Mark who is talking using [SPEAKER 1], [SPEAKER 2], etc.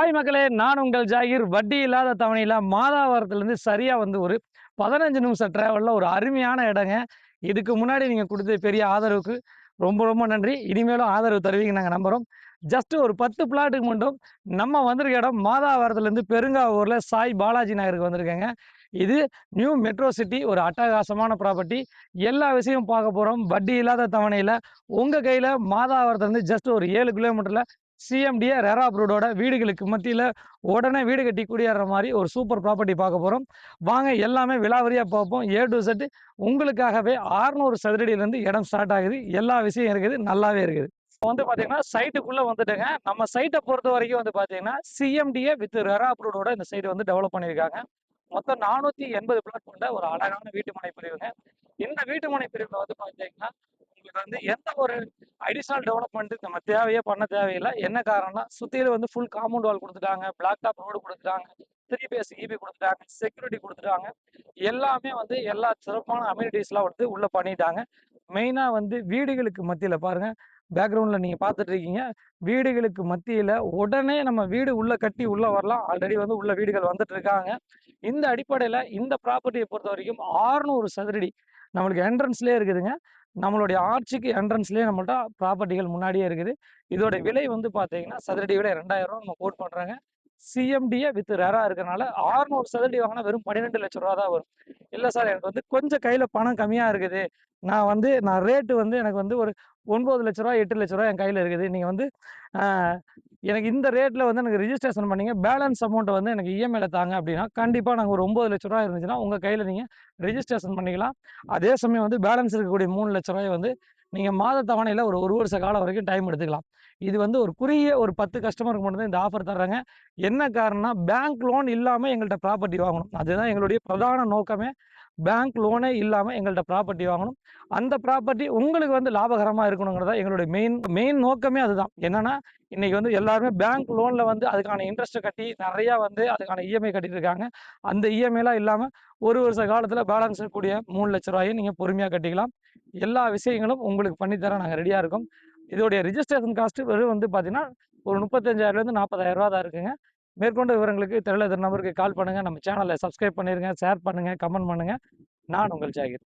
[SPEAKER 1] Hi மக்களே! நான் உங்கள் ஜாகீர். வட்டி இல்லாத தவணையில மாதாவரத்துலேருந்து சரியா வந்து ஒரு 15 நிமிஷம் டிராவல்ல ஒரு அருமையான இடங்க. இதுக்கு முன்னாடி நீங்க குடுத்த பெரிய ஆதரவுக்கு ரொம்ப ரொம்ப நன்றி. இனிமேலும் ஆதரவு தருவீங்கன்னு நாங்க நம்புறோம். ஜஸ்ட் ஒரு 10 பிளாட்டுக்கு மட்டும் நம்ம வந்திருக்க இடம் மாதாவரத்துலேருந்து பெருங்காவூர்ல சாய் பாலாஜி நகருக்கு வந்திருக்கேங்க. இது நியூ மெட்ரோ சிட்டி ஒரு அட்டகாசமான ப்ராப்பர்ட்டி. எல்லா விஷயமும் பார்க்க போறோம். வட்டி இல்லாத தவணையில உங்க கையில மாதாவரத்துலேருந்து ஜஸ்ட் ஒரு 7 கிலோமீட்டர்ல சிஎம்டிஏ ரெரா அப்ரூவ்டோட வீடுகளுக்கு மத்தியில உடனே வீடு கட்டி குடியேற மாரி ஒரு சூப்பர் ப்ராப்பர்ட்டி பார்க்க போறோம். வாங்க எல்லாமே விலாவரியா பார்ப்போம். ஏ டூ இசட் உங்களுக்காகவே 600 சதுரடியிலேருந்து இடம் ஸ்டார்ட் ஆகுது. எல்லா விஷயம் இருக்குது. நல்லாவே இருக்குது. இப்போ வந்து பார்த்தீங்கன்னா, சைட்டுக்குள்ள வந்துட்டேங்க. நம்ம சைட்ட பொறுத்தவரைக்கும் வந்து பார்த்தீங்கன்னா, சிஎம்டிஏ வித் ரெரா அப்ரூவ்டோட இந்த சைட் வந்து டெவலப் பண்ணியிருக்காங்க. மொத்தம் 480 பிளாட் கொண்ட ஒரு அழகான வீட்டுமனை பிரிவுங்க. இந்த வீட்டுமனை பிரிவுல வந்து பார்த்தீங்கன்னா, உங்களுக்கு வந்து எந்த ஒரு அடிஷனல் டெவலப்மெண்ட் நம்ம பண்ண தேவையில்ல. என்ன காரணம்னா, சுத்திலும் வந்து ஃபுல் காம்பவுண்ட் வால் குடுத்துட்டாங்க. பிளாக் டாப் ரோடு குடுத்துட்டாங்க. 3 பேஸ் ஈபி குடுத்துட்டாங்க. செக்யூரிட்டி குடுத்துட்டாங்க. எல்லாமே வந்து எல்லா சிறப்பான அம்யூனிட்டீஸ்லாம் வந்து உள்ள பண்ணிட்டாங்க. மெயினா வந்து வீடுகளுக்கு மத்தியில பாருங்க, பேக்கிரவுண்ட்ல நீங்க பார்த்துட்டு இருக்கீங்க. வீடுகளுக்கு மத்தியில உடனே நம்ம வீடு உள்ள கட்டி உள்ள வரலாம். ஆல்ரெடி வந்து உள்ள வீடுகள் வந்துட்டு இருக்காங்க. இந்த அடிப்படையில இந்த ப்ராப்பர்ட்டிய பொறுத்தவரைக்கும் 600 சதுரடி நம்மளுக்கு என்ட்ரன்ஸ்லயே இருக்குதுங்க. நம்மளுடைய ஆர்ச்சுக்கு என்ட்ரன்ஸ்லயே நம்மள்ட்ட ப்ராப்பர்ட்டிகள் முன்னாடியே இருக்குது. இதோட விலை வந்து பார்த்தீங்கன்னா, சதுரடி விலை ரூ. 2000 நம்ம கோட் பண்றோங்க. சிஎம்டிஏ வித் ரெரா இருக்கனால 600 சதுரடி வாங்குனா வெறும் 12,00,000 தான் வரும். இல்ல சார் எனக்கு வந்து கொஞ்சம் கையில பணம் கம்மியா இருக்குது. நான் ரேட் வந்து எனக்கு வந்து ஒரு ரூ. 9,00,000 ரூ. 8,00,000 என் கையில இருக்குது. நீங்க வந்து அ எனக்கு இந்த ரேட்ல வந்து எனக்கு ரிஜிஸ்ட்ரேஷன் பண்ணீங்க. பேலன்ஸ் அமௌண்ட் வந்து எனக்கு இஎம்ஐல தாங்க அப்டின்னா, கண்டிப்பா நாங்க ஒரு ரூ. 9,00,000 இருந்துச்சுன்னா, உங்க கையில நீங்க ரிஜிஸ்ட்ரேஷன் பண்ணிக்கலாம். அதே சமயம் வந்து பேலன்ஸ் இருக்கக்கூடிய ரூ. 3,00,000 வந்து நீங்க மாத தவணையில ஒரு 1 வருஷ காலம் வரைக்கும் டைம் எடுத்துக்கலாம். இது வந்து ஒரு குறுகிய ஒரு 10 கஸ்டமருக்கு மட்டும் தான் இந்த ஆஃபர் தர்றாங்க. என்ன காரணம்னா, பேங்க் லோன் இல்லாம எங்கள்ட்ட ப்ராப்பர்ட்டி வாங்கணும். அதுதான் எங்களுடைய பிரதான நோக்கமே. பேங்க் லோனே இல்லாம எங்கள்ட்ட ப்ராப்பர்ட்டி வாங்கணும். அந்த ப்ராப்பர்ட்டி உங்களுக்கு வந்து லாபகரமா இருக்கணுங்கிறது தான் எங்களுடைய மெயின் மெயின் நோக்கமே அதுதான். என்னன்னா, இன்னைக்கு வந்து எல்லாருமே பேங்க் லோன்ல வந்து அதுக்கான இன்ட்ரெஸ்ட்ட கட்டி நெறையா வந்து அதுக்கான இஎம்ஐ கட்டிட்டு இருக்காங்க. அந்த இஎம்ஐலாம் இல்லாம 1 வருஷ காலத்துல பேலன்ஸ் இருக்கக்கூடிய ரூ. 3,00,000 நீங்க பொறுமையா கட்டிக்கலாம். எல்லா விஷயங்களும் உங்களுக்கு பண்ணி தர நாங்க ரெடியா இருக்கோம். இதோடைய ரிஜிஸ்ட்ரேஷன் காஸ்ட் வெறும் வந்து பார்த்தீங்கன்னா, ஒரு ரூ. 35,000லேருந்து ரூ. 40,000 தான் இருக்குங்க. மேற்கொண்ட விவரங்களுக்கு தெரியல இந்த நம்பருக்கு கால் பண்ணுங்க. நம்ம சேனல சப்ஸ்கிரைப் பண்ணிருங்க, ஷேர் பண்ணுங்க, கமெண்ட் பண்ணுங்க. நான் உங்கள் ஜாகிர்.